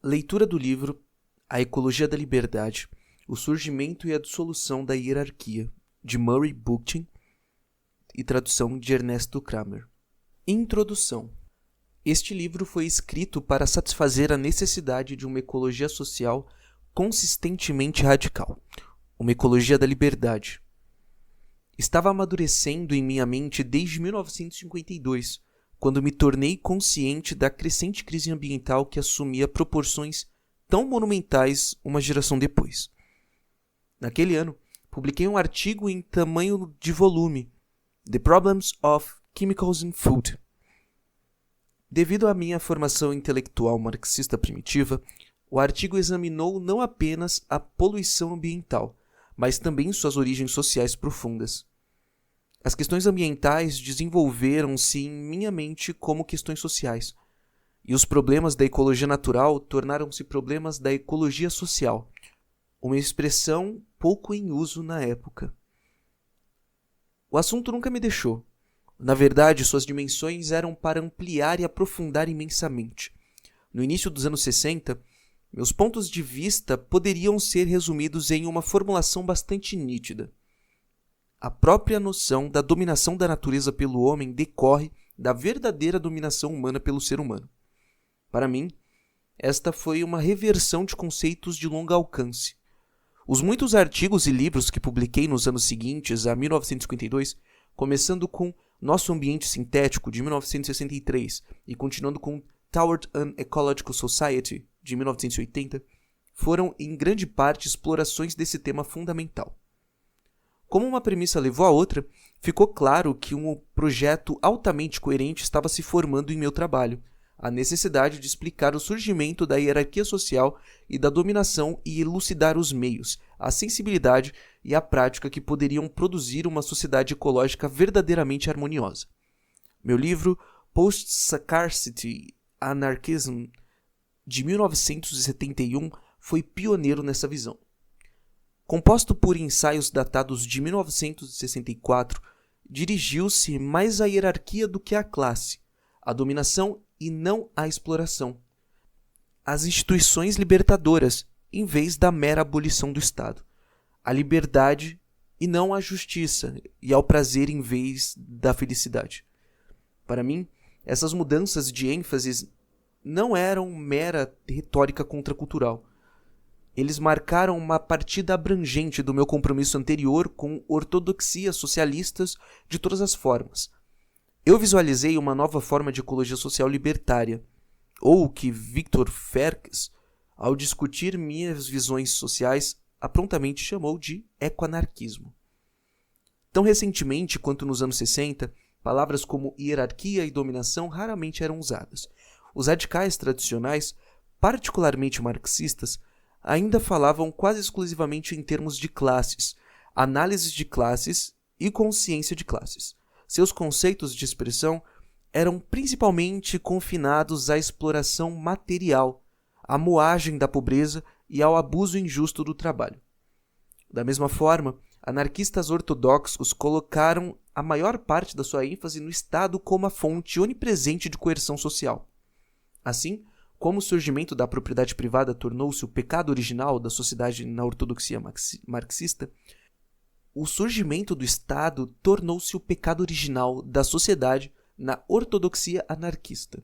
Leitura do livro A Ecologia da Liberdade, o Surgimento e a Dissolução da Hierarquia, de Murray Bookchin, e tradução de Ernesto Kramer. Introdução. Este livro foi escrito para satisfazer a necessidade de uma ecologia social consistentemente radical, uma ecologia da liberdade. Estava amadurecendo em minha mente desde 1952, quando me tornei consciente da crescente crise ambiental que assumia proporções tão monumentais uma geração depois. Naquele ano, publiquei um artigo em tamanho de volume, The Problems of Chemicals in Food. Devido à minha formação intelectual marxista primitiva, o artigo examinou não apenas a poluição ambiental, mas também suas origens sociais profundas. As questões ambientais desenvolveram-se em minha mente como questões sociais, e os problemas da ecologia natural tornaram-se problemas da ecologia social, uma expressão pouco em uso na época. O assunto nunca me deixou. Na verdade, suas dimensões eram para ampliar e aprofundar imensamente. No início dos anos 60, meus pontos de vista poderiam ser resumidos em uma formulação bastante nítida. A própria noção da dominação da natureza pelo homem decorre da verdadeira dominação humana pelo ser humano. Para mim, esta foi uma reversão de conceitos de longo alcance. Os muitos artigos e livros que publiquei nos anos seguintes a 1952, começando com Nosso Ambiente Sintético, de 1963, e continuando com Toward an Ecological Society, de 1980, foram em grande parte explorações desse tema fundamental. Como uma premissa levou a outra, ficou claro que um projeto altamente coerente estava se formando em meu trabalho, a necessidade de explicar o surgimento da hierarquia social e da dominação e elucidar os meios, a sensibilidade e a prática que poderiam produzir uma sociedade ecológica verdadeiramente harmoniosa. Meu livro Post-Scarcity Anarchism, de 1971, foi pioneiro nessa visão. Composto por ensaios datados de 1964, dirigiu-se mais à hierarquia do que à classe, à dominação e não à exploração, às instituições libertadoras, em vez da mera abolição do Estado, à liberdade e não à justiça, e ao prazer em vez da felicidade. Para mim, essas mudanças de ênfase não eram mera retórica contracultural. Eles marcaram uma partida abrangente do meu compromisso anterior com ortodoxias socialistas de todas as formas. Eu visualizei uma nova forma de ecologia social libertária, ou o que Viktor Frankl, ao discutir minhas visões sociais, prontamente chamou de ecoanarquismo. Tão recentemente quanto nos anos 60, palavras como hierarquia e dominação raramente eram usadas. Os radicais tradicionais, particularmente marxistas, ainda falavam quase exclusivamente em termos de classes, análise de classes e consciência de classes. Seus conceitos de expressão eram principalmente confinados à exploração material, à moagem da pobreza e ao abuso injusto do trabalho. Da mesma forma, anarquistas ortodoxos colocaram a maior parte da sua ênfase no Estado como a fonte onipresente de coerção social. Assim, como o surgimento da propriedade privada tornou-se o pecado original da sociedade na ortodoxia marxista, o surgimento do Estado tornou-se o pecado original da sociedade na ortodoxia anarquista.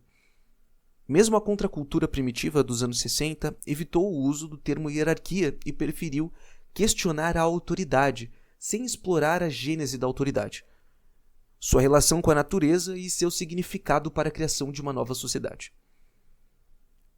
Mesmo a contracultura primitiva dos anos 60 evitou o uso do termo hierarquia e preferiu questionar a autoridade, sem explorar a gênese da autoridade, sua relação com a natureza e seu significado para a criação de uma nova sociedade.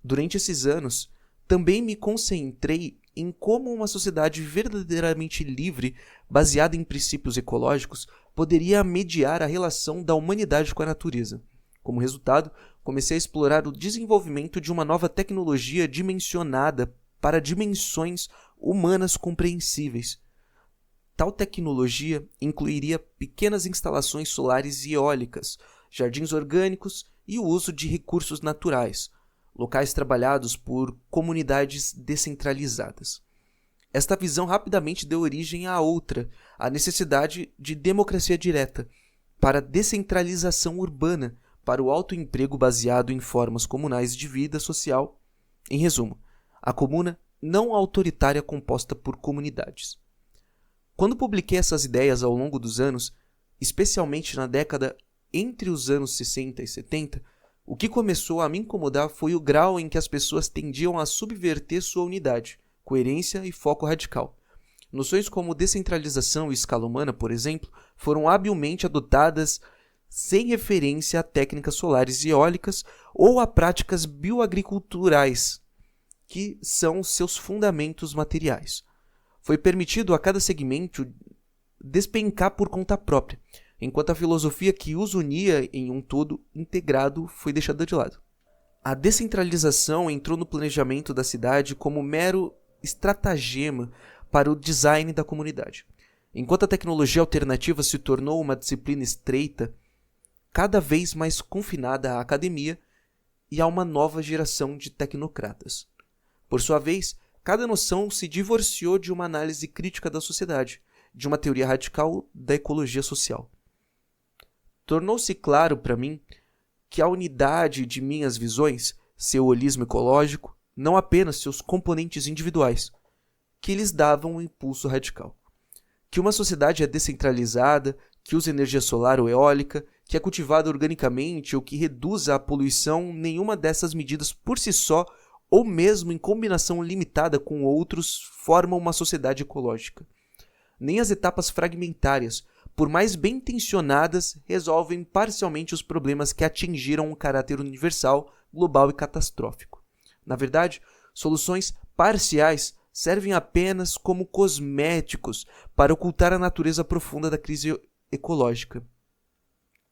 Durante esses anos, também me concentrei em como uma sociedade verdadeiramente livre, baseada em princípios ecológicos, poderia mediar a relação da humanidade com a natureza. Como resultado, comecei a explorar o desenvolvimento de uma nova tecnologia dimensionada para dimensões humanas compreensíveis. Tal tecnologia incluiria pequenas instalações solares e eólicas, jardins orgânicos e o uso de recursos naturais, locais trabalhados por comunidades descentralizadas. Esta visão rapidamente deu origem à outra, a necessidade de democracia direta, para a descentralização urbana, para o autoemprego baseado em formas comunais de vida social Em resumo, a comuna não autoritária composta por comunidades. Quando publiquei essas ideias ao longo dos anos, especialmente na década entre os anos 60 e 70, o que começou a me incomodar foi o grau em que as pessoas tendiam a subverter sua unidade, coerência e foco radical. Noções como descentralização e escala humana, por exemplo, foram habilmente adotadas sem referência a técnicas solares e eólicas ou a práticas bioagriculturais, que são seus fundamentos materiais. Foi permitido a cada segmento despencar por conta própria, enquanto a filosofia que os unia em um todo integrado foi deixada de lado. A descentralização entrou no planejamento da cidade como mero estratagema para o design da comunidade. Enquanto a tecnologia alternativa se tornou uma disciplina estreita, cada vez mais confinada à academia e a uma nova geração de tecnocratas. Por sua vez, cada noção se divorciou de uma análise crítica da sociedade, de uma teoria radical da ecologia social. Tornou-se claro para mim que a unidade de minhas visões, seu holismo ecológico, não apenas seus componentes individuais, que lhes davam um impulso radical. Que uma sociedade é descentralizada, que usa energia solar ou eólica, que é cultivada organicamente ou que reduza a poluição, nenhuma dessas medidas por si só, ou mesmo em combinação limitada com outros, formam uma sociedade ecológica. Nem as etapas fragmentárias, por mais bem intencionadas, resolvem parcialmente os problemas que atingiram um caráter universal, global e catastrófico. Na verdade, soluções parciais servem apenas como cosméticos para ocultar a natureza profunda da crise ecológica.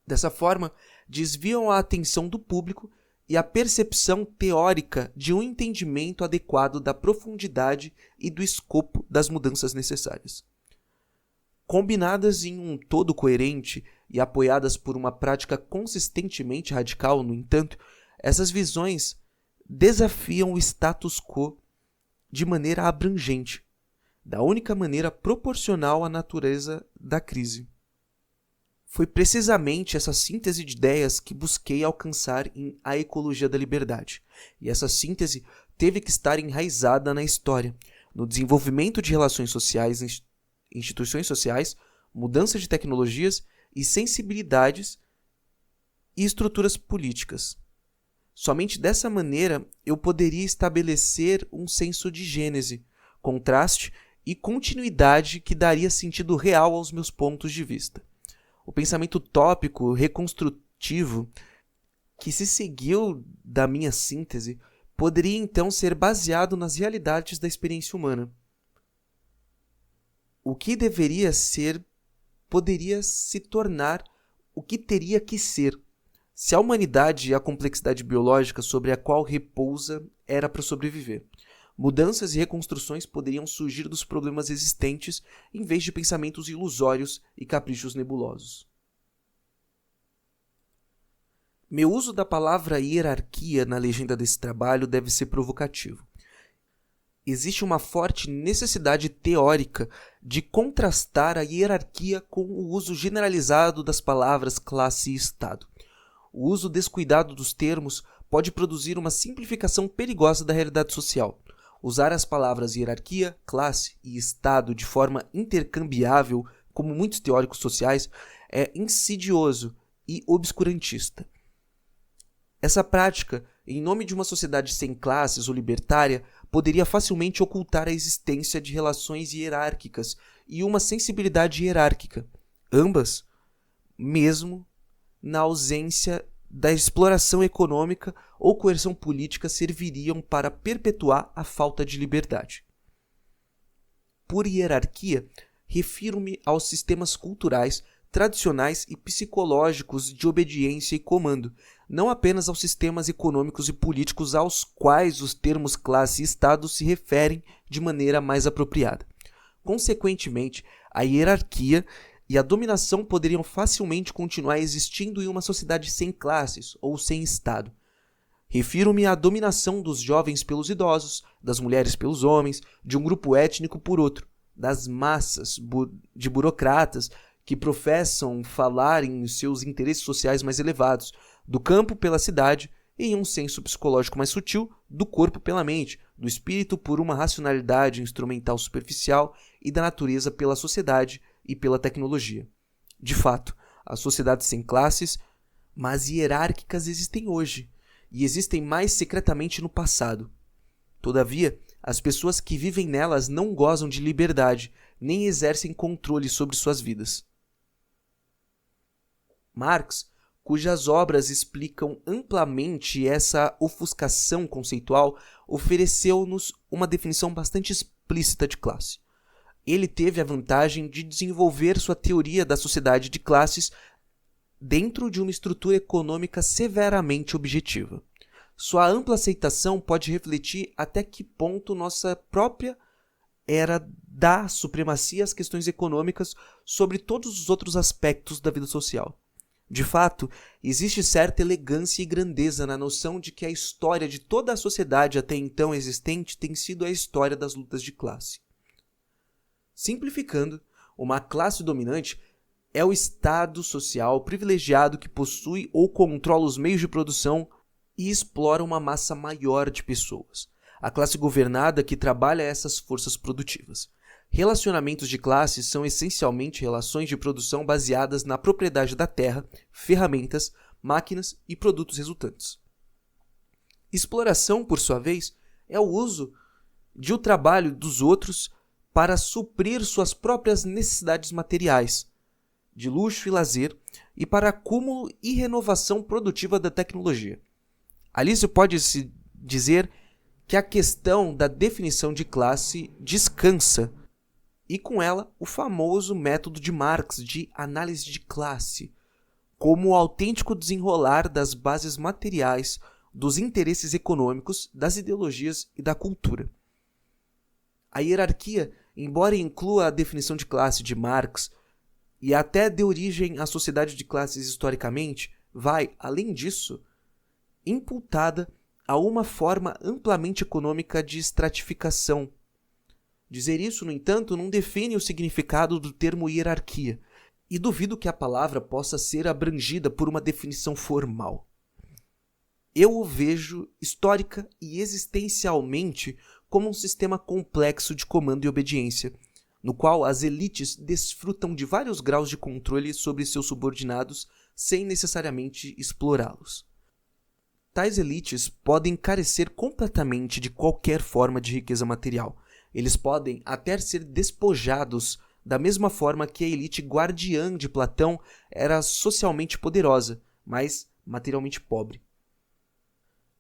Dessa forma, desviam a atenção do público e a percepção teórica de um entendimento adequado da profundidade e do escopo das mudanças necessárias. Combinadas em um todo coerente e apoiadas por uma prática consistentemente radical, no entanto, essas visões desafiam o status quo de maneira abrangente, da única maneira proporcional à natureza da crise. Foi precisamente essa síntese de ideias que busquei alcançar em A Ecologia da Liberdade, e essa síntese teve que estar enraizada na história, no desenvolvimento de relações sociais, instituições sociais, mudança de tecnologias e sensibilidades e estruturas políticas. Somente dessa maneira eu poderia estabelecer um senso de gênese, contraste e continuidade que daria sentido real aos meus pontos de vista. O pensamento utópico, reconstrutivo, que se seguiu da minha síntese, poderia então ser baseado nas realidades da experiência humana. O que deveria ser poderia se tornar o que teria que ser, se a humanidade e a complexidade biológica sobre a qual repousa era para sobreviver. Mudanças e reconstruções poderiam surgir dos problemas existentes em vez de pensamentos ilusórios e caprichos nebulosos. Meu uso da palavra hierarquia na legenda desse trabalho deve ser provocativo. Existe uma forte necessidade teórica de contrastar a hierarquia com o uso generalizado das palavras classe e Estado. O uso descuidado dos termos pode produzir uma simplificação perigosa da realidade social. Usar as palavras hierarquia, classe e Estado de forma intercambiável, como muitos teóricos sociais, é insidioso e obscurantista. Essa prática, em nome de uma sociedade sem classes ou libertária, poderia facilmente ocultar a existência de relações hierárquicas e uma sensibilidade hierárquica, ambas, mesmo na ausência da exploração econômica ou coerção política, serviriam para perpetuar a falta de liberdade. Por hierarquia, refiro-me aos sistemas culturais, tradicionais e psicológicos de obediência e comando, não apenas aos sistemas econômicos e políticos aos quais os termos classe e Estado se referem de maneira mais apropriada. Consequentemente, a hierarquia e a dominação poderiam facilmente continuar existindo em uma sociedade sem classes ou sem Estado. Refiro-me à dominação dos jovens pelos idosos, das mulheres pelos homens, de um grupo étnico por outro, das massas de burocratas que professam falar em seus interesses sociais mais elevados, do campo pela cidade e em um senso psicológico mais sutil, do corpo pela mente, do espírito por uma racionalidade instrumental superficial e da natureza pela sociedade e pela tecnologia. De fato, as sociedades sem classes, mas hierárquicas existem hoje, e existem mais secretamente no passado. Todavia, as pessoas que vivem nelas não gozam de liberdade, nem exercem controle sobre suas vidas. Marx, cujas obras explicam amplamente essa ofuscação conceitual, ofereceu-nos uma definição bastante explícita de classe. Ele teve a vantagem de desenvolver sua teoria da sociedade de classes dentro de uma estrutura econômica severamente objetiva. Sua ampla aceitação pode refletir até que ponto nossa própria era dá supremacia às questões econômicas sobre todos os outros aspectos da vida social. De fato, existe certa elegância e grandeza na noção de que a história de toda a sociedade até então existente tem sido a história das lutas de classe. Simplificando, uma classe dominante é o estado social privilegiado que possui ou controla os meios de produção e explora uma massa maior de pessoas. A classe governada que trabalha essas forças produtivas. Relacionamentos de classes são essencialmente relações de produção baseadas na propriedade da terra, ferramentas, máquinas e produtos resultantes. Exploração, por sua vez, é o uso de o trabalho dos outros para suprir suas próprias necessidades materiais, de luxo e lazer, e para acúmulo e renovação produtiva da tecnologia. Ali se pode-se dizer que a questão da definição de classe descansa, e com ela o famoso método de Marx de análise de classe, como o autêntico desenrolar das bases materiais, dos interesses econômicos, das ideologias e da cultura. A hierarquia, embora inclua a definição de classe de Marx e até dê origem à sociedade de classes historicamente, vai, além disso, imputada a uma forma amplamente econômica de estratificação. Dizer isso, no entanto, não define o significado do termo hierarquia, e duvido que a palavra possa ser abrangida por uma definição formal. Eu o vejo histórica e existencialmente como um sistema complexo de comando e obediência, no qual as elites desfrutam de vários graus de controle sobre seus subordinados sem necessariamente explorá-los. Tais elites podem carecer completamente de qualquer forma de riqueza material. Eles podem até ser despojados da mesma forma que a elite guardiã de Platão era socialmente poderosa, mas materialmente pobre.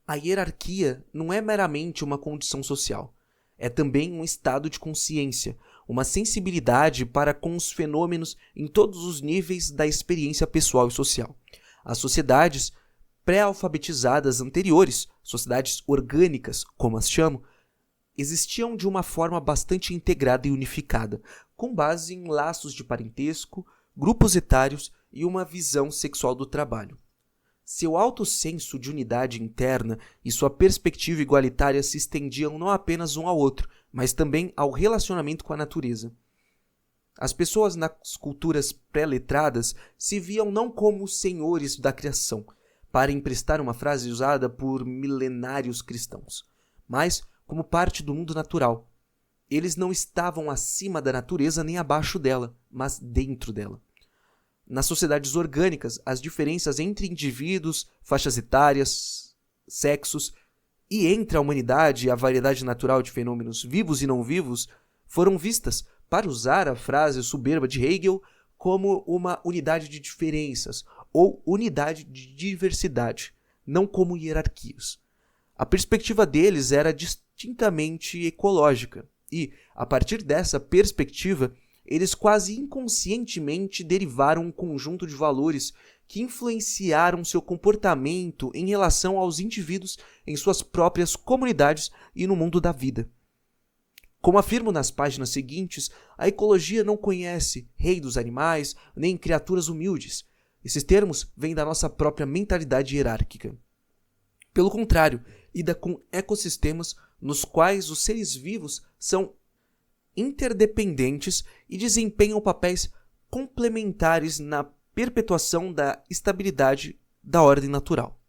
A hierarquia não é meramente uma condição social. É também um estado de consciência, uma sensibilidade para com os fenômenos em todos os níveis da experiência pessoal e social. As sociedades pré-alfabetizadas anteriores, sociedades orgânicas, como as chamo, existiam de uma forma bastante integrada e unificada, com base em laços de parentesco, grupos etários e uma visão sexual do trabalho. Seu alto senso de unidade interna e sua perspectiva igualitária se estendiam não apenas um ao outro, mas também ao relacionamento com a natureza. As pessoas nas culturas pré-letradas se viam não como senhores da criação, para emprestar uma frase usada por milenários cristãos, mas como parte do mundo natural. Eles não estavam acima da natureza nem abaixo dela, mas dentro dela. Nas sociedades orgânicas, as diferenças entre indivíduos, faixas etárias, sexos e entre a humanidade e a variedade natural de fenômenos vivos e não vivos foram vistas, para usar a frase soberba de Hegel, como uma unidade de diferenças ou unidade de diversidade, não como hierarquias. A perspectiva deles era distintamente ecológica e, a partir dessa perspectiva, eles quase inconscientemente derivaram um conjunto de valores que influenciaram seu comportamento em relação aos indivíduos em suas próprias comunidades e no mundo da vida. Como afirmo nas páginas seguintes, a ecologia não conhece rei dos animais nem criaturas humildes. Esses termos vêm da nossa própria mentalidade hierárquica. Pelo contrário, lida com ecossistemas nos quais os seres vivos são interdependentes e desempenham papéis complementares na perpetuação da estabilidade da ordem natural.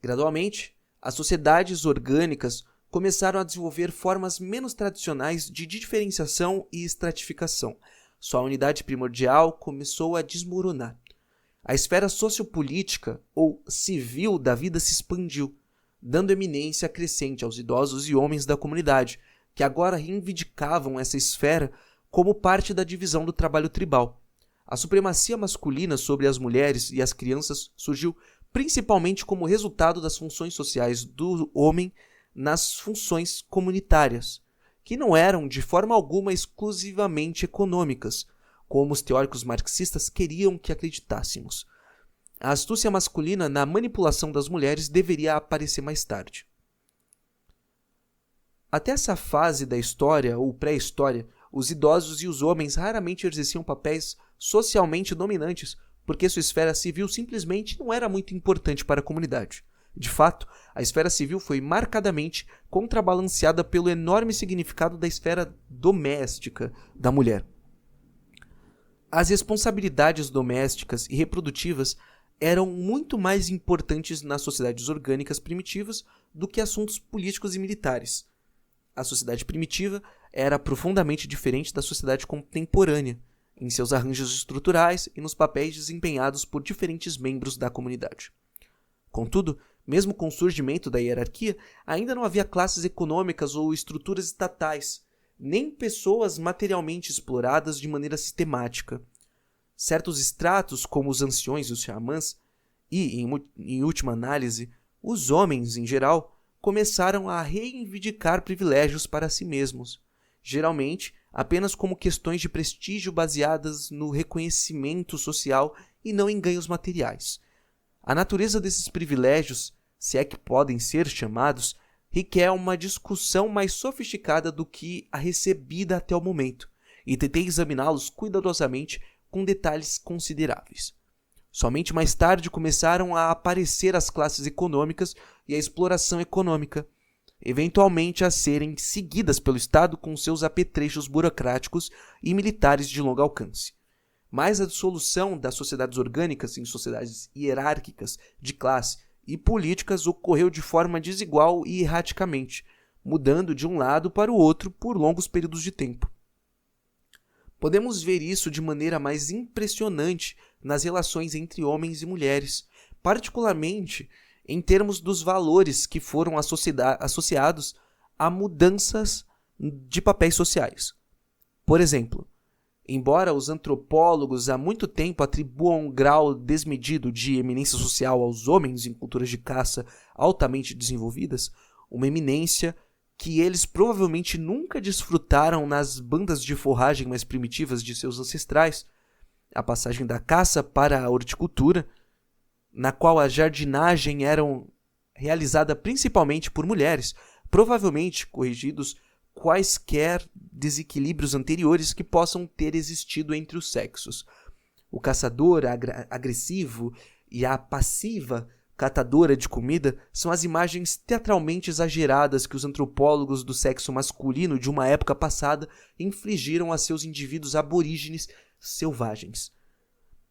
Gradualmente, as sociedades orgânicas começaram a desenvolver formas menos tradicionais de diferenciação e estratificação. Sua unidade primordial começou a desmoronar. A esfera sociopolítica ou civil da vida se expandiu, dando eminência crescente aos idosos e homens da comunidade, que agora reivindicavam essa esfera como parte da divisão do trabalho tribal. A supremacia masculina sobre as mulheres e as crianças surgiu principalmente como resultado das funções sociais do homem nas funções comunitárias, que não eram de forma alguma exclusivamente econômicas, como os teóricos marxistas queriam que acreditássemos. A astúcia masculina na manipulação das mulheres deveria aparecer mais tarde. Até essa fase da história, ou pré-história, os idosos e os homens raramente exerciam papéis socialmente dominantes, porque sua esfera civil simplesmente não era muito importante para a comunidade. De fato, a esfera civil foi marcadamente contrabalanceada pelo enorme significado da esfera doméstica da mulher. As responsabilidades domésticas e reprodutivas eram muito mais importantes nas sociedades orgânicas primitivas do que assuntos políticos e militares. A sociedade primitiva era profundamente diferente da sociedade contemporânea, em seus arranjos estruturais e nos papéis desempenhados por diferentes membros da comunidade. Contudo, mesmo com o surgimento da hierarquia, ainda não havia classes econômicas ou estruturas estatais, nem pessoas materialmente exploradas de maneira sistemática. Certos estratos, como os anciões e os xamãs, e, em última análise, os homens em geral, começaram a reivindicar privilégios para si mesmos, geralmente apenas como questões de prestígio baseadas no reconhecimento social e não em ganhos materiais. A natureza desses privilégios, se é que podem ser chamados, requer uma discussão mais sofisticada do que a recebida até o momento, e tentei examiná-los cuidadosamente com detalhes consideráveis. Somente mais tarde começaram a aparecer as classes econômicas e a exploração econômica, eventualmente a serem seguidas pelo Estado com seus apetrechos burocráticos e militares de longo alcance. Mas a dissolução das sociedades orgânicas em sociedades hierárquicas de classe e políticas ocorreu de forma desigual e erraticamente, mudando de um lado para o outro por longos períodos de tempo. Podemos ver isso de maneira mais impressionante nas relações entre homens e mulheres, particularmente em termos dos valores que foram associados a mudanças de papéis sociais. Por exemplo, embora os antropólogos há muito tempo atribuam um grau desmedido de eminência social aos homens em culturas de caça altamente desenvolvidas, uma eminência que eles provavelmente nunca desfrutaram nas bandas de forragem mais primitivas de seus ancestrais, a passagem da caça para a horticultura, na qual a jardinagem era realizada principalmente por mulheres, provavelmente corrigidos quaisquer desequilíbrios anteriores que possam ter existido entre os sexos. O caçador agressivo e a passiva catadora de comida são as imagens teatralmente exageradas que os antropólogos do sexo masculino de uma época passada infligiram a seus indivíduos aborígenes selvagens.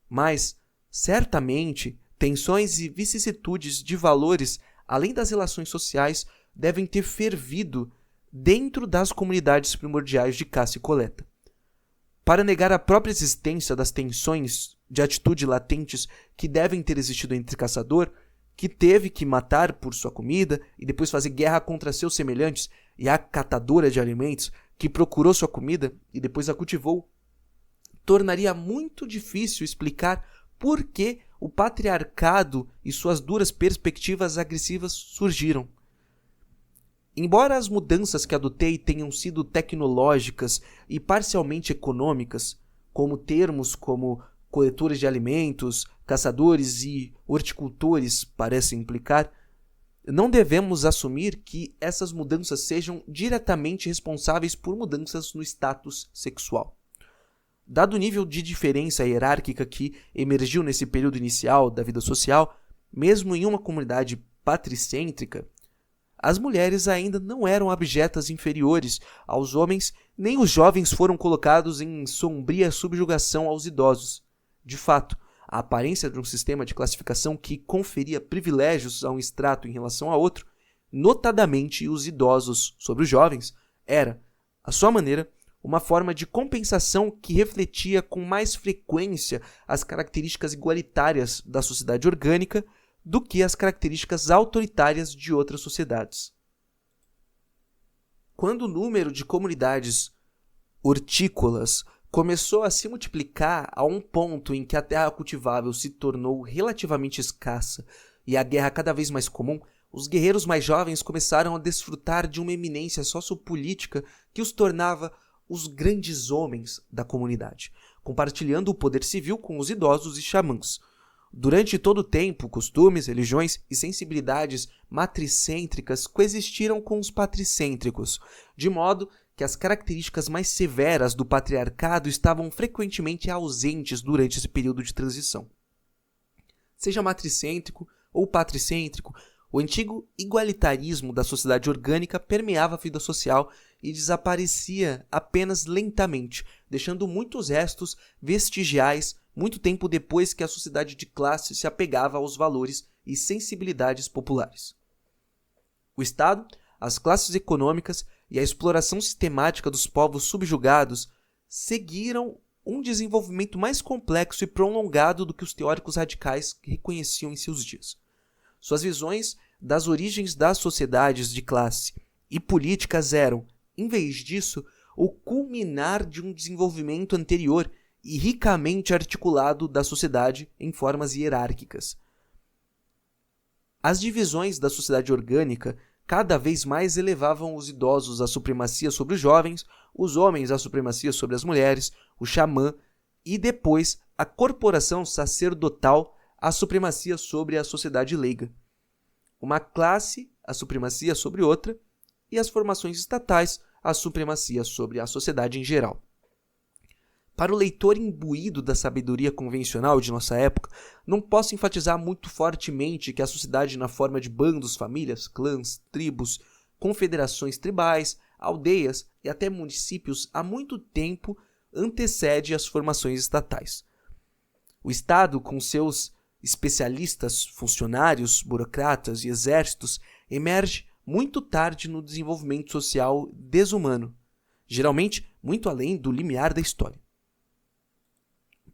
Mas, certamente, tensões e vicissitudes de valores, além das relações sociais, devem ter fervido dentro das comunidades primordiais de caça e coleta. Para negar a própria existência das tensões de atitude latentes que devem ter existido entre caçador, que teve que matar por sua comida e depois fazer guerra contra seus semelhantes, e a catadora de alimentos, que procurou sua comida e depois a cultivou, tornaria muito difícil explicar por que o patriarcado e suas duras perspectivas agressivas surgiram. Embora as mudanças que adotei tenham sido tecnológicas e parcialmente econômicas, como termos como coletores de alimentos, caçadores e horticultores parecem implicar, não devemos assumir que essas mudanças sejam diretamente responsáveis por mudanças no status sexual. Dado o nível de diferença hierárquica que emergiu nesse período inicial da vida social, mesmo em uma comunidade patricêntrica, as mulheres ainda não eram abjetas inferiores aos homens, nem os jovens foram colocados em sombria subjugação aos idosos. De fato, a aparência de um sistema de classificação que conferia privilégios a um extrato em relação a outro, notadamente os idosos sobre os jovens, era, à sua maneira, uma forma de compensação que refletia com mais frequência as características igualitárias da sociedade orgânica do que as características autoritárias de outras sociedades. Quando o número de comunidades hortícolas começou a se multiplicar a um ponto em que a terra cultivável se tornou relativamente escassa e a guerra cada vez mais comum, os guerreiros mais jovens começaram a desfrutar de uma eminência sociopolítica que os tornava os grandes homens da comunidade, compartilhando o poder civil com os idosos e xamãs. Durante todo o tempo, costumes, religiões e sensibilidades matricêntricas coexistiram com os patricêntricos, de modo que as características mais severas do patriarcado estavam frequentemente ausentes durante esse período de transição. Seja matricêntrico ou patricêntrico, o antigo igualitarismo da sociedade orgânica permeava a vida social e desaparecia apenas lentamente, deixando muitos restos vestigiais muito tempo depois que a sociedade de classe se apegava aos valores e sensibilidades populares. O Estado, as classes econômicas e a exploração sistemática dos povos subjugados seguiram um desenvolvimento mais complexo e prolongado do que os teóricos radicais reconheciam em seus dias. Suas visões das origens das sociedades de classe e políticas eram, em vez disso, o culminar de um desenvolvimento anterior e ricamente articulado da sociedade em formas hierárquicas. As divisões da sociedade orgânica cada vez mais elevavam os idosos à supremacia sobre os jovens, os homens à supremacia sobre as mulheres, o xamã e depois a corporação sacerdotal à supremacia sobre a sociedade leiga. Uma classe a supremacia sobre outra e as formações estatais a supremacia sobre a sociedade em geral. Para o leitor imbuído da sabedoria convencional de nossa época, não posso enfatizar muito fortemente que a sociedade na forma de bandos, famílias, clãs, tribos, confederações tribais, aldeias e até municípios há muito tempo antecede as formações estatais. O Estado, com seus especialistas, funcionários, burocratas e exércitos, emerge muito tarde no desenvolvimento social desumano, geralmente muito além do limiar da história.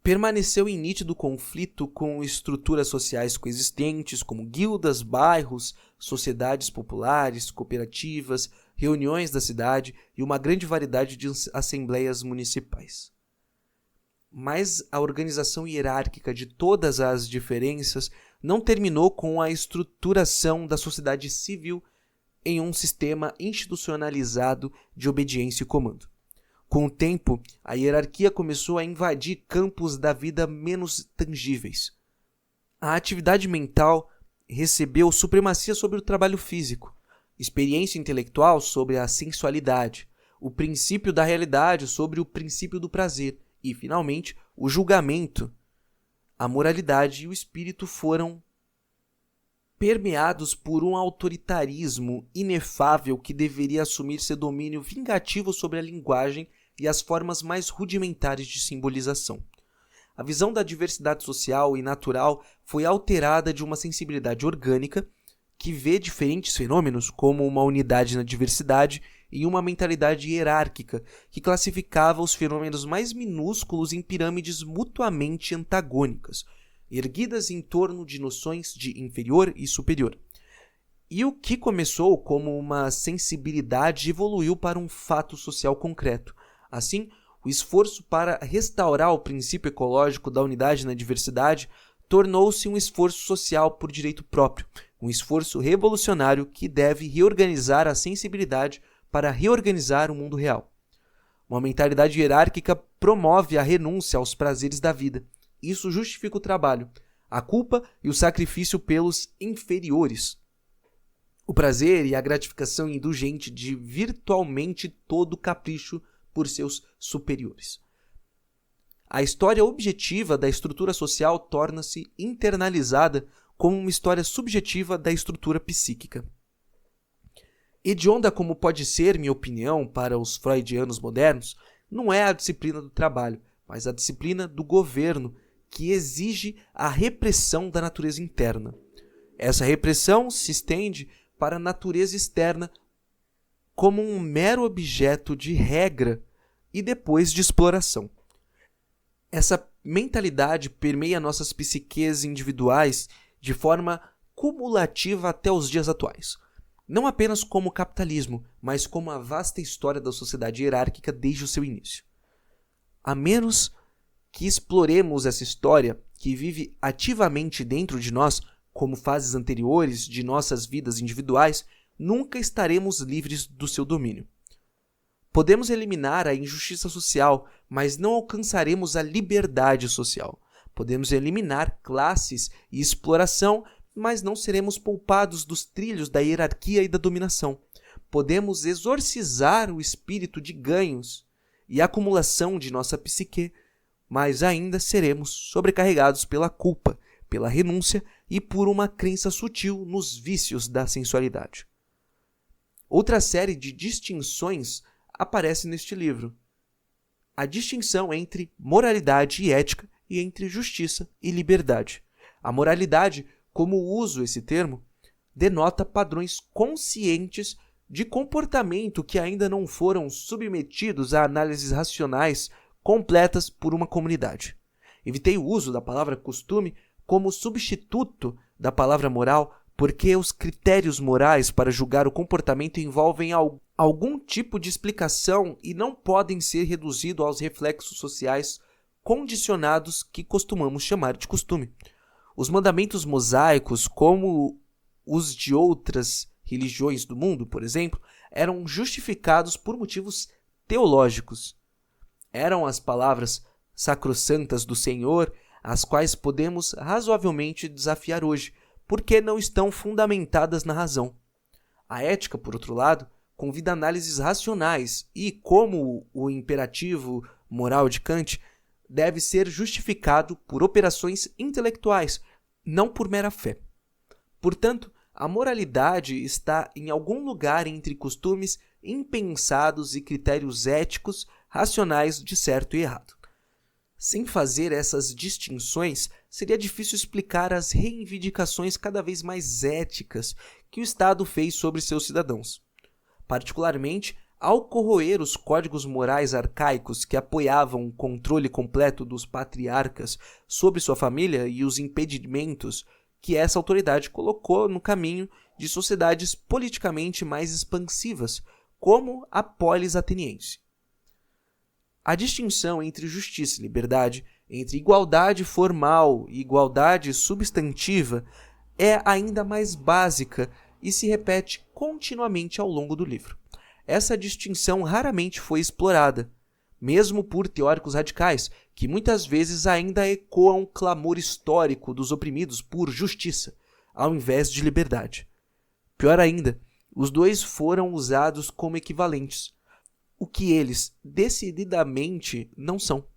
Permaneceu em nítido conflito com estruturas sociais coexistentes como guildas, bairros, sociedades populares, cooperativas, reuniões da cidade e uma grande variedade de assembleias municipais. Mas a organização hierárquica de todas as diferenças não terminou com a estruturação da sociedade civil em um sistema institucionalizado de obediência e comando. Com o tempo, a hierarquia começou a invadir campos da vida menos tangíveis. A atividade mental recebeu supremacia sobre o trabalho físico, experiência intelectual sobre a sensualidade, o princípio da realidade sobre o princípio do prazer e, finalmente, o julgamento. A moralidade e o espírito foram permeados por um autoritarismo inefável que deveria assumir seu domínio vingativo sobre a linguagem e as formas mais rudimentares de simbolização. A visão da diversidade social e natural foi alterada de uma sensibilidade orgânica que vê diferentes fenômenos como uma unidade na diversidade e uma mentalidade hierárquica que classificava os fenômenos mais minúsculos em pirâmides mutuamente antagônicas, erguidas em torno de noções de inferior e superior. E o que começou como uma sensibilidade evoluiu para um fato social concreto. Assim, o esforço para restaurar o princípio ecológico da unidade na diversidade tornou-se um esforço social por direito próprio, um esforço revolucionário que deve reorganizar a sensibilidade para reorganizar o mundo real. Uma mentalidade hierárquica promove a renúncia aos prazeres da vida. Isso justifica o trabalho, a culpa e o sacrifício pelos inferiores. O prazer e a gratificação indulgente de virtualmente todo capricho por seus superiores. A história objetiva da estrutura social torna-se internalizada como uma história subjetiva da estrutura psíquica. Hedionda como pode ser, minha opinião, para os freudianos modernos, não é a disciplina do trabalho, mas a disciplina do governo que exige a repressão da natureza interna. Essa repressão se estende para a natureza externa como um mero objeto de regra e depois de exploração. Essa mentalidade permeia nossas psiques individuais de forma cumulativa até os dias atuais. Não apenas como o capitalismo, mas como a vasta história da sociedade hierárquica desde o seu início. A menos que exploremos essa história que vive ativamente dentro de nós, como fases anteriores de nossas vidas individuais, nunca estaremos livres do seu domínio. Podemos eliminar a injustiça social, mas não alcançaremos a liberdade social. Podemos eliminar classes e exploração, mas não seremos poupados dos trilhos da hierarquia e da dominação. Podemos exorcizar o espírito de ganhos e acumulação de nossa psique, mas ainda seremos sobrecarregados pela culpa, pela renúncia e por uma crença sutil nos vícios da sensualidade. Outra série de distinções aparece neste livro. A distinção entre moralidade e ética e entre justiça e liberdade. A moralidade, como uso esse termo, denota padrões conscientes de comportamento que ainda não foram submetidos a análises racionais completas por uma comunidade. Evitei o uso da palavra costume como substituto da palavra moral, porque os critérios morais para julgar o comportamento envolvem algum tipo de explicação e não podem ser reduzidos aos reflexos sociais condicionados que costumamos chamar de costume. Os mandamentos mosaicos, como os de outras religiões do mundo, por exemplo, eram justificados por motivos teológicos. Eram as palavras sacrossantas do Senhor, as quais podemos razoavelmente desafiar hoje, porque não estão fundamentadas na razão. A ética, por outro lado, convida análises racionais e, como o imperativo moral de Kant, deve ser justificado por operações intelectuais, não por mera fé. Portanto, a moralidade está em algum lugar entre costumes impensados e critérios éticos racionais de certo e errado. Sem fazer essas distinções, seria difícil explicar as reivindicações cada vez mais éticas que o Estado fez sobre seus cidadãos. Particularmente, ao corroer os códigos morais arcaicos que apoiavam o controle completo dos patriarcas sobre sua família e os impedimentos que essa autoridade colocou no caminho de sociedades politicamente mais expansivas, como a polis ateniense. A distinção entre justiça e liberdade, entre igualdade formal e igualdade substantiva, é ainda mais básica e se repete continuamente ao longo do livro. Essa distinção raramente foi explorada, mesmo por teóricos radicais, que muitas vezes ainda ecoam o clamor histórico dos oprimidos por justiça, ao invés de liberdade. Pior ainda, os dois foram usados como equivalentes, o que eles decididamente não são.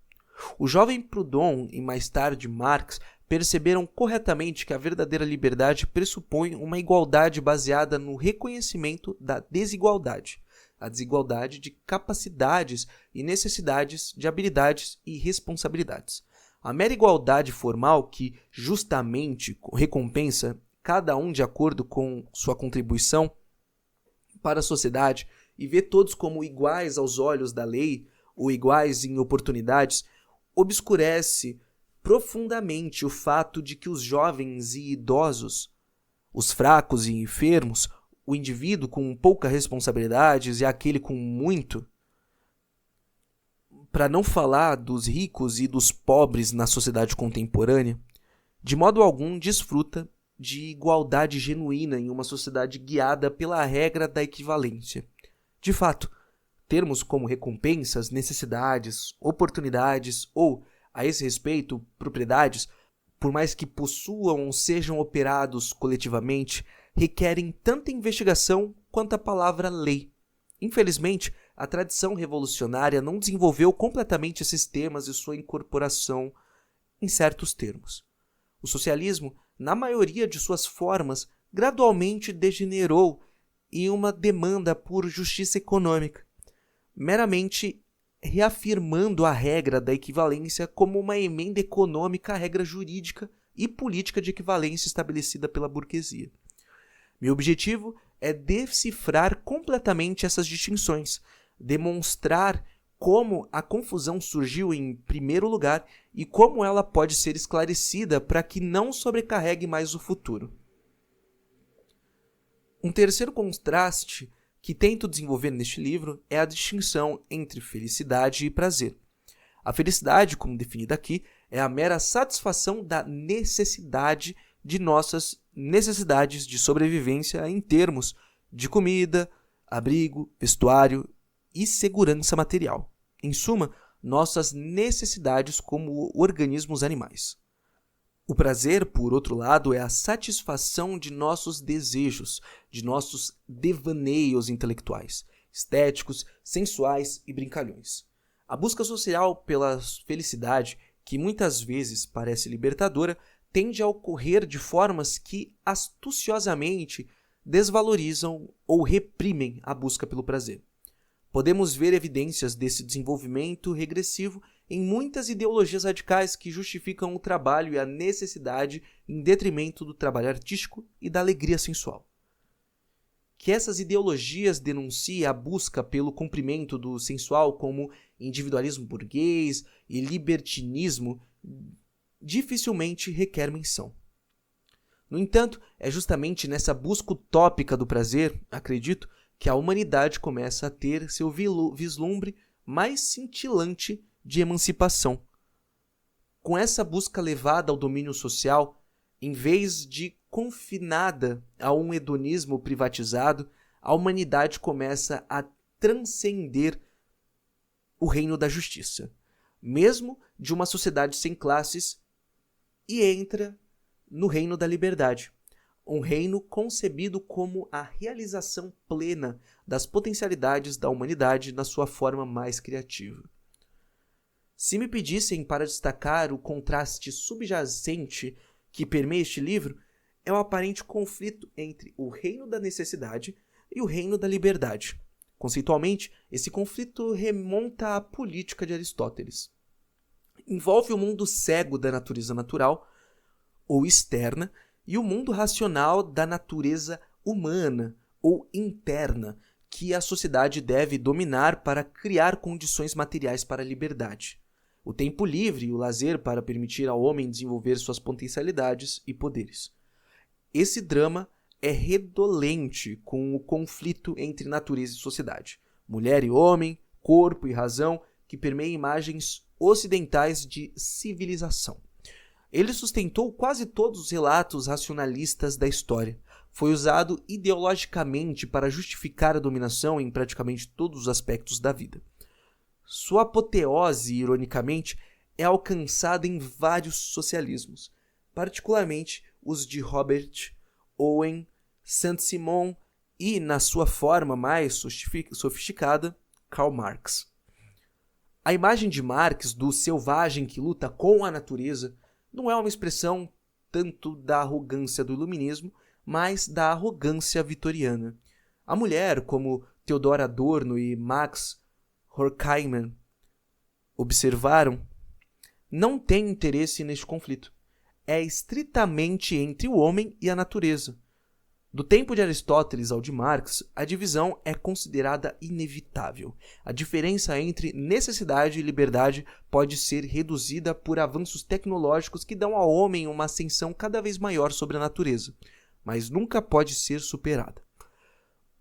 O jovem Proudhon e mais tarde Marx perceberam corretamente que a verdadeira liberdade pressupõe uma igualdade baseada no reconhecimento da desigualdade, a desigualdade de capacidades e necessidades de habilidades e responsabilidades. A mera igualdade formal que justamente recompensa cada um de acordo com sua contribuição para a sociedade e vê todos como iguais aos olhos da lei ou iguais em oportunidades, obscurece profundamente o fato de que os jovens e idosos, os fracos e enfermos, o indivíduo com pouca responsabilidades e aquele com muito, para não falar dos ricos e dos pobres na sociedade contemporânea, de modo algum desfruta de igualdade genuína em uma sociedade guiada pela regra da equivalência. De fato, termos como recompensas, necessidades, oportunidades ou, a esse respeito, propriedades, por mais que possuam ou sejam operados coletivamente, requerem tanta investigação quanto a palavra lei. Infelizmente, a tradição revolucionária não desenvolveu completamente esses temas e sua incorporação em certos termos. O socialismo, na maioria de suas formas, gradualmente degenerou em uma demanda por justiça econômica, meramente reafirmando a regra da equivalência como uma emenda econômica à regra jurídica e política de equivalência estabelecida pela burguesia. Meu objetivo é decifrar completamente essas distinções, demonstrar como a confusão surgiu em primeiro lugar e como ela pode ser esclarecida para que não sobrecarregue mais o futuro. Um terceiro contraste que tento desenvolver neste livro é a distinção entre felicidade e prazer. A felicidade, como definida aqui, é a mera satisfação da necessidade de nossas necessidades de sobrevivência em termos de comida, abrigo, vestuário e segurança material. Em suma, nossas necessidades como organismos animais. O prazer, por outro lado, é a satisfação de nossos desejos, de nossos devaneios intelectuais, estéticos, sensuais e brincalhões. A busca social pela felicidade, que muitas vezes parece libertadora, tende a ocorrer de formas que astuciosamente desvalorizam ou reprimem a busca pelo prazer. Podemos ver evidências desse desenvolvimento regressivo em muitas ideologias radicais que justificam o trabalho e a necessidade em detrimento do trabalho artístico e da alegria sensual. Que essas ideologias denunciem a busca pelo cumprimento do sensual como individualismo burguês e libertinismo dificilmente requer menção. No entanto, é justamente nessa busca utópica do prazer, acredito, que a humanidade começa a ter seu vislumbre mais cintilante de emancipação. Com essa busca levada ao domínio social, em vez de confinada a um hedonismo privatizado, a humanidade começa a transcender o reino da justiça, mesmo de uma sociedade sem classes, e entra no reino da liberdade. Um reino concebido como a realização plena das potencialidades da humanidade na sua forma mais criativa. Se me pedissem para destacar o contraste subjacente que permeia este livro, é o aparente conflito entre o reino da necessidade e o reino da liberdade. Conceitualmente, esse conflito remonta à política de Aristóteles. Envolve o mundo cego da natureza natural, ou externa, e o mundo racional da natureza humana ou interna, que a sociedade deve dominar para criar condições materiais para a liberdade. O tempo livre e o lazer para permitir ao homem desenvolver suas potencialidades e poderes. Esse drama é redolente com o conflito entre natureza e sociedade, mulher e homem, corpo e razão, que permeia imagens ocidentais de civilização. Ele sustentou quase todos os relatos racionalistas da história. Foi usado ideologicamente para justificar a dominação em praticamente todos os aspectos da vida. Sua apoteose, ironicamente, é alcançada em vários socialismos, particularmente os de Robert Owen, Saint-Simon e, na sua forma mais sofisticada, Karl Marx. A imagem de Marx do selvagem que luta com a natureza não é uma expressão tanto da arrogância do iluminismo, mas da arrogância vitoriana. A mulher, como Theodor Adorno e Max Horkheimer observaram, não tem interesse neste conflito. É estritamente entre o homem e a natureza. Do tempo de Aristóteles ao de Marx, a divisão é considerada inevitável. A diferença entre necessidade e liberdade pode ser reduzida por avanços tecnológicos que dão ao homem uma ascensão cada vez maior sobre a natureza, mas nunca pode ser superada.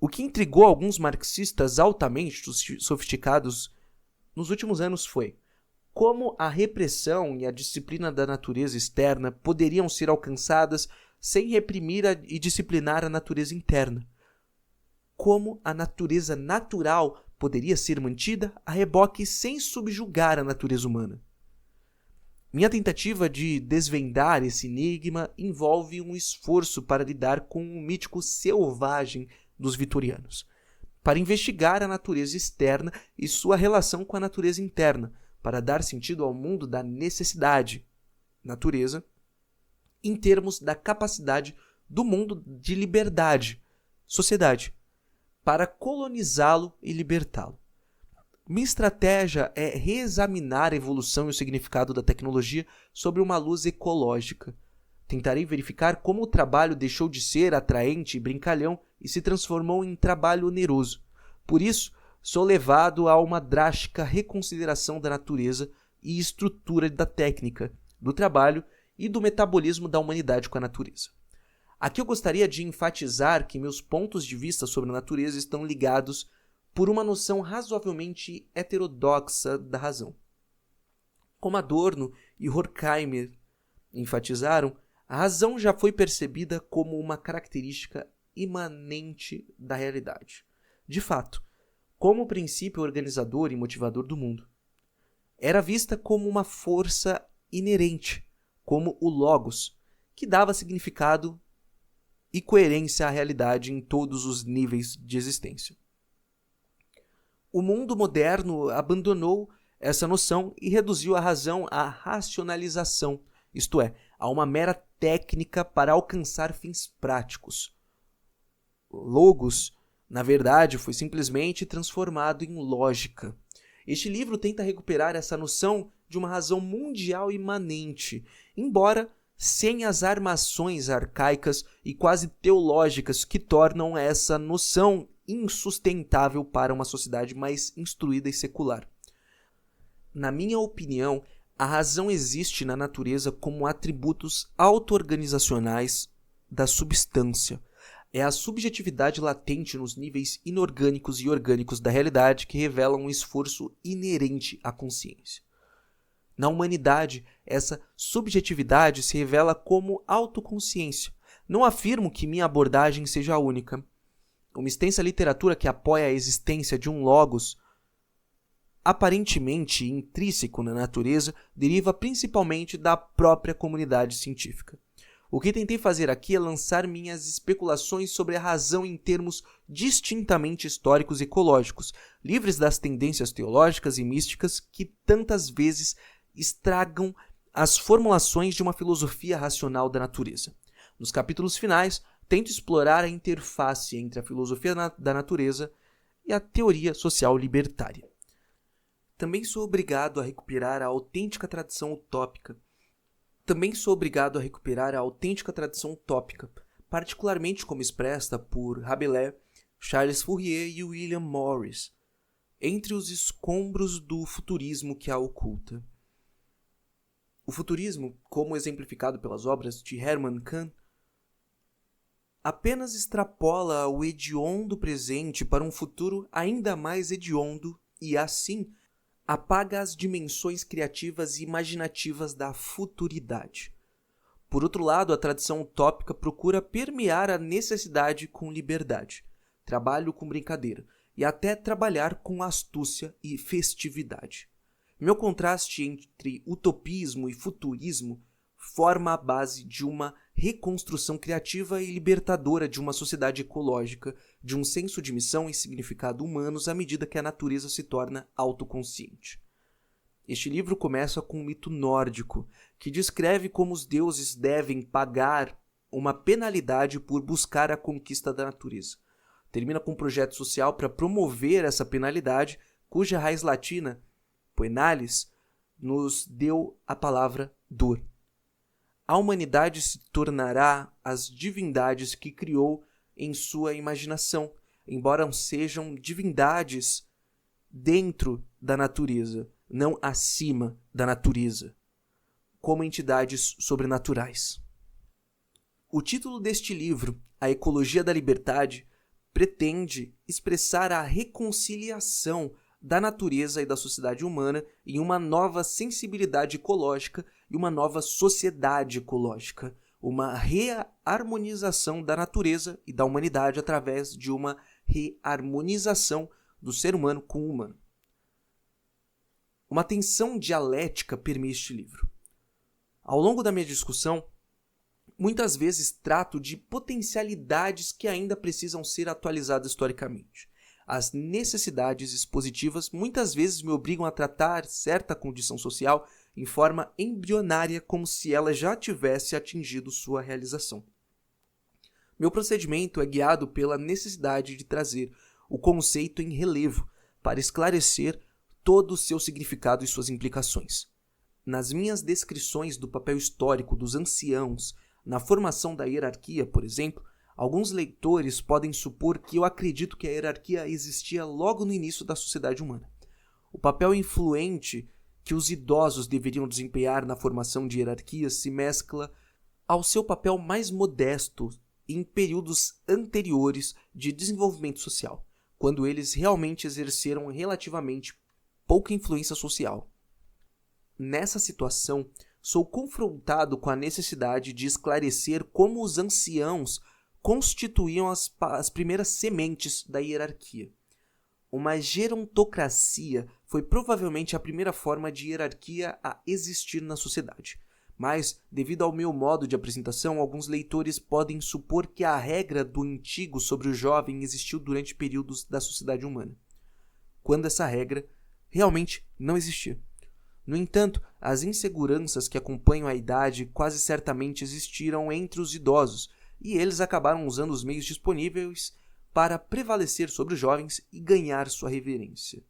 O que intrigou alguns marxistas altamente sofisticados nos últimos anos foi como a repressão e a disciplina da natureza externa poderiam ser alcançadas sem reprimir e disciplinar a natureza interna. Como a natureza natural poderia ser mantida a reboque sem subjugar a natureza humana. Minha tentativa de desvendar esse enigma envolve um esforço para lidar com o mítico selvagem dos vitorianos, para investigar a natureza externa e sua relação com a natureza interna, para dar sentido ao mundo da necessidade, natureza, em termos da capacidade do mundo de liberdade, sociedade, para colonizá-lo e libertá-lo. Minha estratégia é reexaminar a evolução e o significado da tecnologia sobre uma luz ecológica. Tentarei verificar como o trabalho deixou de ser atraente e brincalhão e se transformou em trabalho oneroso. Por isso, sou levado a uma drástica reconsideração da natureza e estrutura da técnica, do trabalho e do metabolismo da humanidade com a natureza. Aqui eu gostaria de enfatizar que meus pontos de vista sobre a natureza estão ligados por uma noção razoavelmente heterodoxa da razão. Como Adorno e Horkheimer enfatizaram, a razão já foi percebida como uma característica imanente da realidade. De fato, como princípio organizador e motivador do mundo. Era vista como uma força inerente, como o logos, que dava significado e coerência à realidade em todos os níveis de existência. O mundo moderno abandonou essa noção e reduziu a razão à racionalização, isto é, a uma mera técnica para alcançar fins práticos. Logos, na verdade, foi simplesmente transformado em lógica. Este livro tenta recuperar essa noção de uma razão mundial imanente, embora sem as armações arcaicas e quase teológicas que tornam essa noção insustentável para uma sociedade mais instruída e secular. Na minha opinião, a razão existe na natureza como atributos auto-organizacionais da substância. É a subjetividade latente nos níveis inorgânicos e orgânicos da realidade que revela um esforço inerente à consciência. Na humanidade, essa subjetividade se revela como autoconsciência. Não afirmo que minha abordagem seja a única. Uma extensa literatura que apoia a existência de um logos aparentemente intrínseco na natureza deriva principalmente da própria comunidade científica. O que tentei fazer aqui é lançar minhas especulações sobre a razão em termos distintamente históricos e ecológicos, livres das tendências teológicas e místicas que tantas vezes estragam as formulações de uma filosofia racional da natureza. Nos capítulos finais, tento explorar a interface entre a filosofia da natureza e a teoria social libertária. Também sou obrigado a recuperar a autêntica tradição utópica, particularmente como expressa por Rabelais, Charles Fourier e William Morris, entre os escombros do futurismo que a oculta. O futurismo, como exemplificado pelas obras de Hermann Kahn, apenas extrapola o hediondo presente para um futuro ainda mais hediondo e, assim, apaga as dimensões criativas e imaginativas da futuridade. Por outro lado, a tradição utópica procura permear a necessidade com liberdade, trabalho com brincadeira e até trabalhar com astúcia e festividade. Meu contraste entre utopismo e futurismo forma a base de uma reconstrução criativa e libertadora de uma sociedade ecológica, de um senso de missão e significado humanos à medida que a natureza se torna autoconsciente. Este livro começa com um mito nórdico, que descreve como os deuses devem pagar uma penalidade por buscar a conquista da natureza. Termina com um projeto social para promover essa penalidade, cuja raiz latina, poenalis, nos deu a palavra dor. A humanidade se tornará as divindades que criou em sua imaginação, embora sejam divindades dentro da natureza, não acima da natureza, como entidades sobrenaturais. O título deste livro, A Ecologia da Liberdade, pretende expressar a reconciliação da natureza e da sociedade humana em uma nova sensibilidade ecológica e uma nova sociedade ecológica, uma reharmonização da natureza e da humanidade através de uma reharmonização do ser humano com o humano. Uma tensão dialética permeia este livro. Ao longo da minha discussão, muitas vezes trato de potencialidades que ainda precisam ser atualizadas historicamente. As necessidades expositivas muitas vezes me obrigam a tratar certa condição social em forma embrionária, como se ela já tivesse atingido sua realização. Meu procedimento é guiado pela necessidade de trazer o conceito em relevo para esclarecer todo o seu significado e suas implicações. Nas minhas descrições do papel histórico dos anciãos na formação da hierarquia, por exemplo, alguns leitores podem supor que eu acredito que a hierarquia existia logo no início da sociedade humana. O papel influente que os idosos deveriam desempenhar na formação de hierarquias se mescla ao seu papel mais modesto em períodos anteriores de desenvolvimento social, quando eles realmente exerceram relativamente pouca influência social. Nessa situação, sou confrontado com a necessidade de esclarecer como os anciãos constituíam as primeiras sementes da hierarquia. Uma gerontocracia foi provavelmente a primeira forma de hierarquia a existir na sociedade. Mas, devido ao meu modo de apresentação, alguns leitores podem supor que a regra do antigo sobre o jovem existiu durante períodos da sociedade humana, quando essa regra realmente não existia. No entanto, as inseguranças que acompanham a idade quase certamente existiram entre os idosos, e eles acabaram usando os meios disponíveis para prevalecer sobre os jovens e ganhar sua reverência.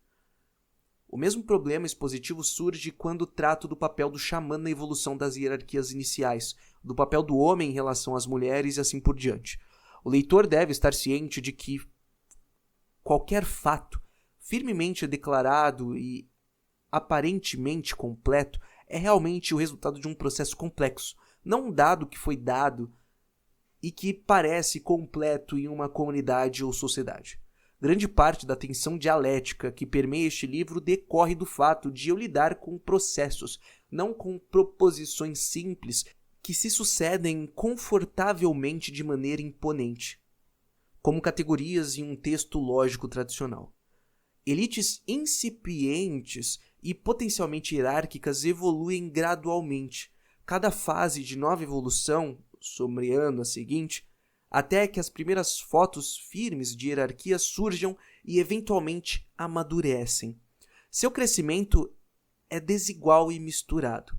O mesmo problema expositivo surge quando trato do papel do xamã na evolução das hierarquias iniciais, do papel do homem em relação às mulheres e assim por diante. O leitor deve estar ciente de que qualquer fato firmemente declarado e aparentemente completo é realmente o resultado de um processo complexo, não um dado que foi dado e que parece completo em uma comunidade ou sociedade. Grande parte da tensão dialética que permeia este livro decorre do fato de eu lidar com processos, não com proposições simples que se sucedem confortavelmente de maneira imponente, como categorias em um texto lógico tradicional. Elites incipientes e potencialmente hierárquicas evoluem gradualmente. Cada fase de nova evolução, sombreando a seguinte, até que as primeiras fotos firmes de hierarquia surjam e eventualmente amadurecem. Seu crescimento é desigual e misturado.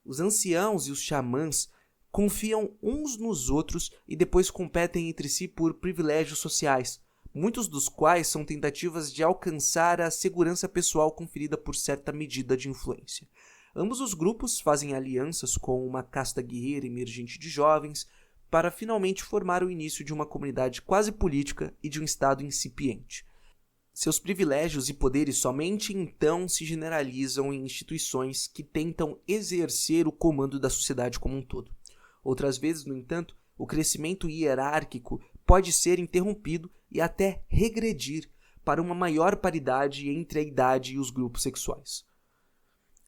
Os anciãos e os xamãs confiam uns nos outros e depois competem entre si por privilégios sociais, muitos dos quais são tentativas de alcançar a segurança pessoal conferida por certa medida de influência. Ambos os grupos fazem alianças com uma casta guerreira emergente de jovens para finalmente formar o início de uma comunidade quase política e de um Estado incipiente. Seus privilégios e poderes somente então se generalizam em instituições que tentam exercer o comando da sociedade como um todo. Outras vezes, no entanto, o crescimento hierárquico pode ser interrompido e até regredir para uma maior paridade entre a idade e os grupos sexuais.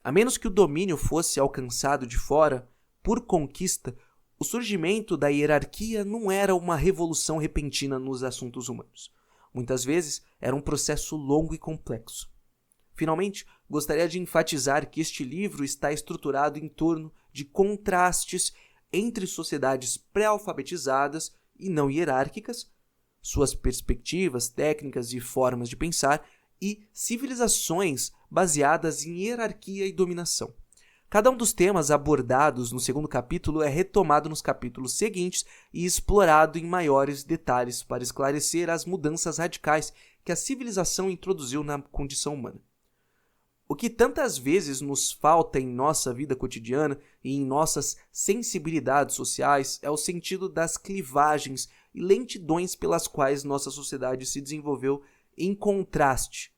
A menos que o domínio fosse alcançado de fora, por conquista, o surgimento da hierarquia não era uma revolução repentina nos assuntos humanos. Muitas vezes era um processo longo e complexo. Finalmente, gostaria de enfatizar que este livro está estruturado em torno de contrastes entre sociedades pré-alfabetizadas e não hierárquicas, suas perspectivas, técnicas e formas de pensar, e civilizações baseadas em hierarquia e dominação. Cada um dos temas abordados no segundo capítulo é retomado nos capítulos seguintes e explorado em maiores detalhes para esclarecer as mudanças radicais que a civilização introduziu na condição humana. O que tantas vezes nos falta em nossa vida cotidiana e em nossas sensibilidades sociais é o sentido das clivagens e lentidões pelas quais nossa sociedade se desenvolveu em contraste,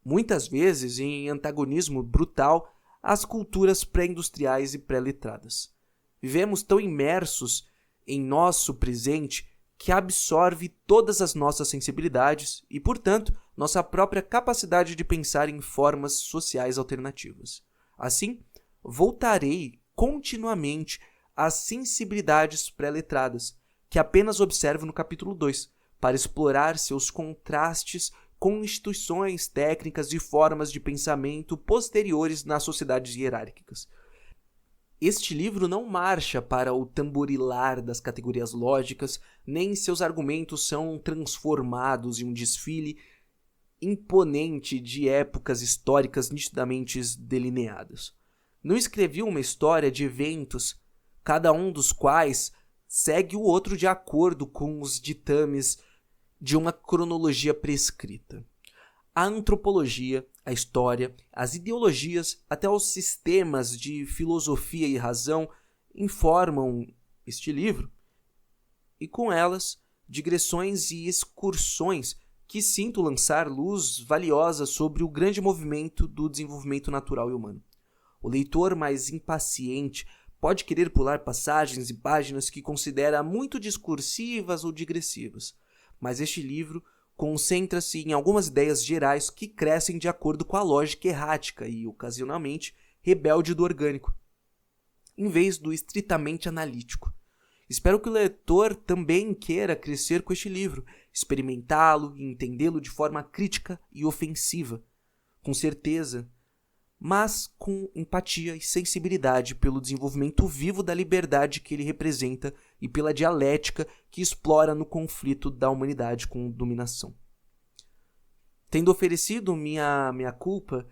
muitas vezes em antagonismo brutal às culturas pré-industriais e pré-letradas. Vivemos tão imersos em nosso presente que absorve todas as nossas sensibilidades e, portanto, nossa própria capacidade de pensar em formas sociais alternativas. Assim, voltarei continuamente às sensibilidades pré-letradas, que apenas observo no capítulo 2, para explorar seus contrastes com instituições, técnicas e formas de pensamento posteriores nas sociedades hierárquicas. Este livro não marcha para o tamborilar das categorias lógicas, nem seus argumentos são transformados em um desfile imponente de épocas históricas nitidamente delineadas. Não escrevi uma história de eventos, cada um dos quais segue o outro de acordo com os ditames de uma cronologia prescrita. A antropologia, a história, as ideologias, até os sistemas de filosofia e razão informam este livro, e com elas, digressões e excursões que sinto lançar luz valiosa sobre o grande movimento do desenvolvimento natural e humano. O leitor mais impaciente pode querer pular passagens e páginas que considera muito discursivas ou digressivas, mas este livro concentra-se em algumas ideias gerais que crescem de acordo com a lógica errática e, ocasionalmente, rebelde do orgânico, em vez do estritamente analítico. Espero que o leitor também queira crescer com este livro, experimentá-lo e entendê-lo de forma crítica e ofensiva, com certeza, mas com empatia e sensibilidade pelo desenvolvimento vivo da liberdade que ele representa e pela dialética que explora no conflito da humanidade com dominação. Tendo oferecido minha culpa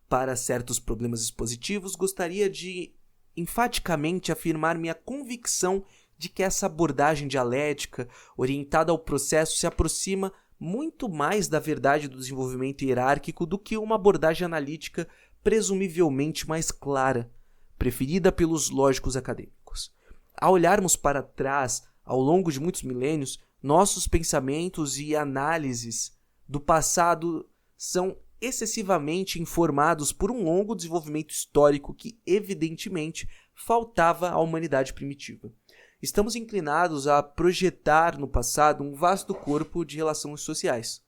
para certos problemas expositivos, gostaria de enfaticamente afirmar minha convicção de que essa abordagem dialética, orientada ao processo, se aproxima muito mais da verdade do desenvolvimento hierárquico do que uma abordagem analítica presumivelmente mais clara, preferida pelos lógicos acadêmicos. Ao olharmos para trás, ao longo de muitos milênios, nossos pensamentos e análises do passado são excessivamente informados por um longo desenvolvimento histórico que, evidentemente, faltava à humanidade primitiva. Estamos inclinados a projetar no passado um vasto corpo de relações sociais,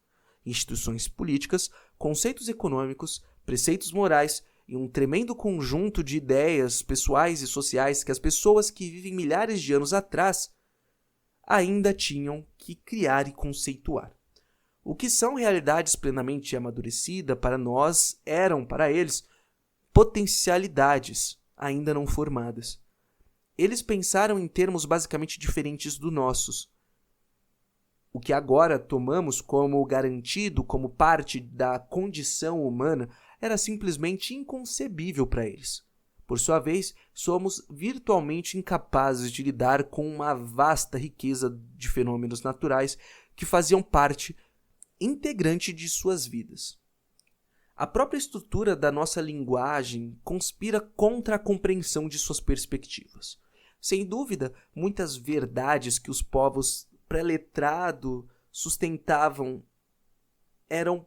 instituições políticas, conceitos econômicos, preceitos morais e um tremendo conjunto de ideias pessoais e sociais que as pessoas que vivem milhares de anos atrás ainda tinham que criar e conceituar. O que são realidades plenamente amadurecidas para nós eram, para eles, potencialidades ainda não formadas. Eles pensaram em termos basicamente diferentes dos nossos. O que agora tomamos como garantido, como parte da condição humana, era simplesmente inconcebível para eles. Por sua vez, somos virtualmente incapazes de lidar com uma vasta riqueza de fenômenos naturais que faziam parte integrante de suas vidas. A própria estrutura da nossa linguagem conspira contra a compreensão de suas perspectivas. Sem dúvida, muitas verdades que os povos pré-letrados sustentavam eram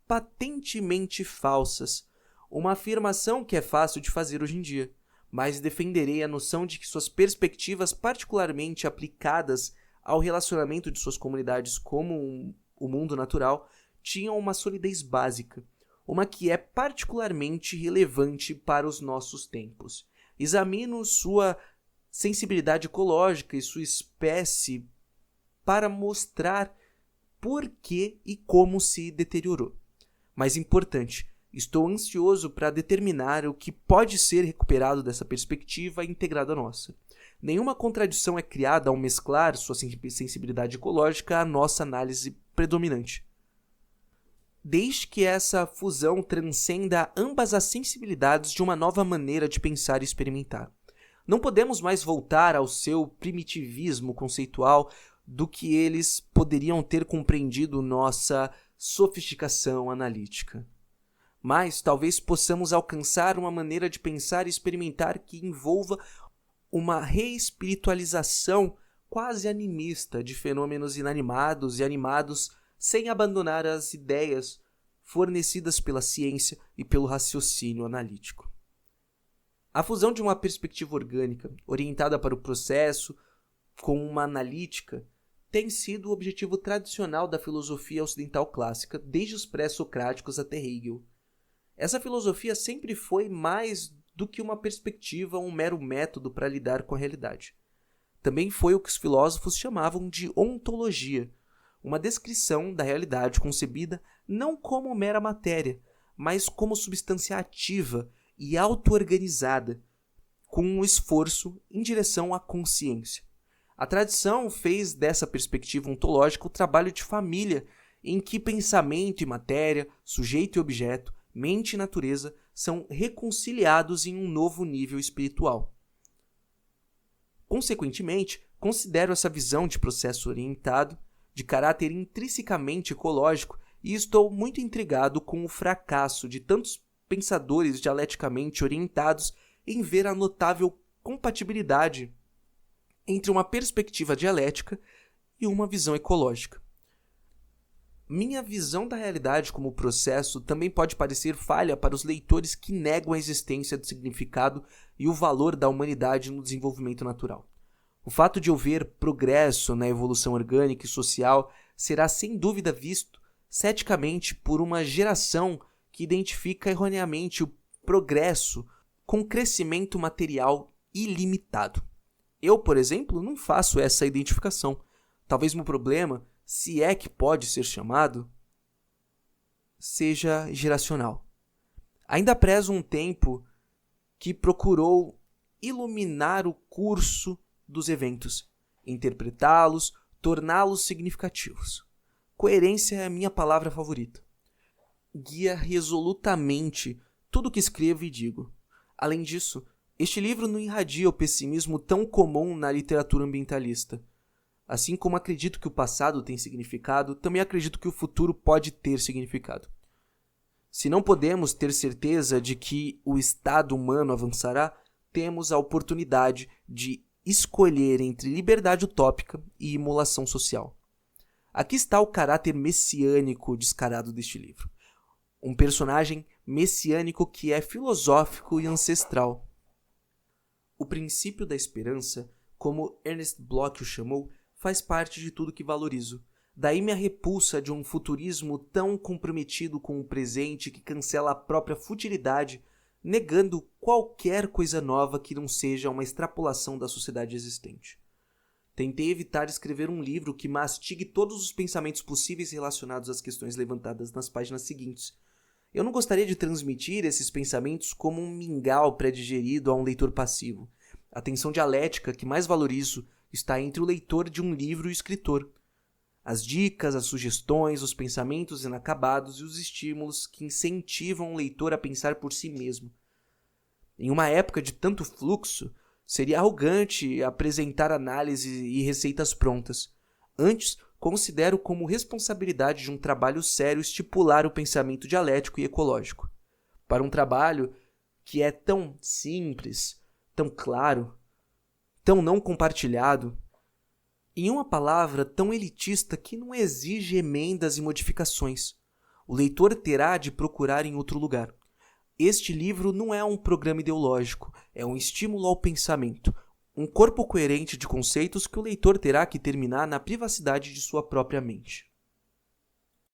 patentemente falsas, uma afirmação que é fácil de fazer hoje em dia, mas defenderei a noção de que suas perspectivas particularmente aplicadas ao relacionamento de suas comunidades como o mundo natural tinham uma solidez básica, uma que é particularmente relevante para os nossos tempos. Examino sua sensibilidade ecológica e sua espécie para mostrar por que e como se deteriorou. Mais importante, estou ansioso para determinar o que pode ser recuperado dessa perspectiva integrada à nossa. Nenhuma contradição é criada ao mesclar sua sensibilidade ecológica à nossa análise predominante. Desde que essa fusão transcenda ambas as sensibilidades de uma nova maneira de pensar e experimentar. Não podemos mais voltar ao seu primitivismo conceitual do que eles poderiam ter compreendido nossa sofisticação analítica. Mas talvez possamos alcançar uma maneira de pensar e experimentar que envolva uma reespiritualização quase animista de fenômenos inanimados e animados sem abandonar as ideias fornecidas pela ciência e pelo raciocínio analítico. A fusão de uma perspectiva orgânica, orientada para o processo, com uma analítica, tem sido o objetivo tradicional da filosofia ocidental clássica, desde os pré-socráticos até Hegel. Essa filosofia sempre foi mais do que uma perspectiva, um mero método para lidar com a realidade. Também foi o que os filósofos chamavam de ontologia, uma descrição da realidade concebida não como mera matéria, mas como substância ativa e auto-organizada, com um esforço em direção à consciência. A tradição fez dessa perspectiva ontológica o trabalho de família, em que pensamento e matéria, sujeito e objeto, mente e natureza são reconciliados em um novo nível espiritual. Consequentemente, considero essa visão de processo orientado, de caráter intrinsecamente ecológico e estou muito intrigado com o fracasso de tantos pensadores dialeticamente orientados em ver a notável compatibilidade entre uma perspectiva dialética e uma visão ecológica. Minha visão da realidade como processo também pode parecer falha para os leitores que negam a existência do significado e o valor da humanidade no desenvolvimento natural. O fato de eu ver progresso na evolução orgânica e social será sem dúvida visto ceticamente por uma geração que identifica erroneamente o progresso com crescimento material ilimitado. Eu, por exemplo, não faço essa identificação. Talvez meu problema, se é que pode ser chamado, seja geracional. Ainda prezo um tempo que procurou iluminar o curso dos eventos, interpretá-los, torná-los significativos. Coerência é a minha palavra favorita. Guia resolutamente tudo o que escrevo e digo. Além disso, este livro não irradia o pessimismo tão comum na literatura ambientalista. Assim como acredito que o passado tem significado, também acredito que o futuro pode ter significado. Se não podemos ter certeza de que o estado humano avançará, temos a oportunidade de escolher entre liberdade utópica e imolação social. Aqui está o caráter messiânico descarado deste livro. Um personagem messiânico que é filosófico e ancestral. O princípio da esperança, como Ernest Bloch o chamou, faz parte de tudo que valorizo. Daí minha repulsa de um futurismo tão comprometido com o presente que cancela a própria futilidade, negando qualquer coisa nova que não seja uma extrapolação da sociedade existente. Tentei evitar escrever um livro que mastigue todos os pensamentos possíveis relacionados às questões levantadas nas páginas seguintes. Eu não gostaria de transmitir esses pensamentos como um mingau pré-digerido a um leitor passivo. A tensão dialética que mais valorizo está entre o leitor de um livro e o escritor. As dicas, as sugestões, os pensamentos inacabados e os estímulos que incentivam o leitor a pensar por si mesmo. Em uma época de tanto fluxo, seria arrogante apresentar análise e receitas prontas. Antes, considero como responsabilidade de um trabalho sério estipular o pensamento dialético e ecológico. Para um trabalho que é tão simples, tão claro, tão não compartilhado, em uma palavra tão elitista que não exige emendas e modificações. O leitor terá de procurar em outro lugar. Este livro não é um programa ideológico, é um estímulo ao pensamento, um corpo coerente de conceitos que o leitor terá que terminar na privacidade de sua própria mente.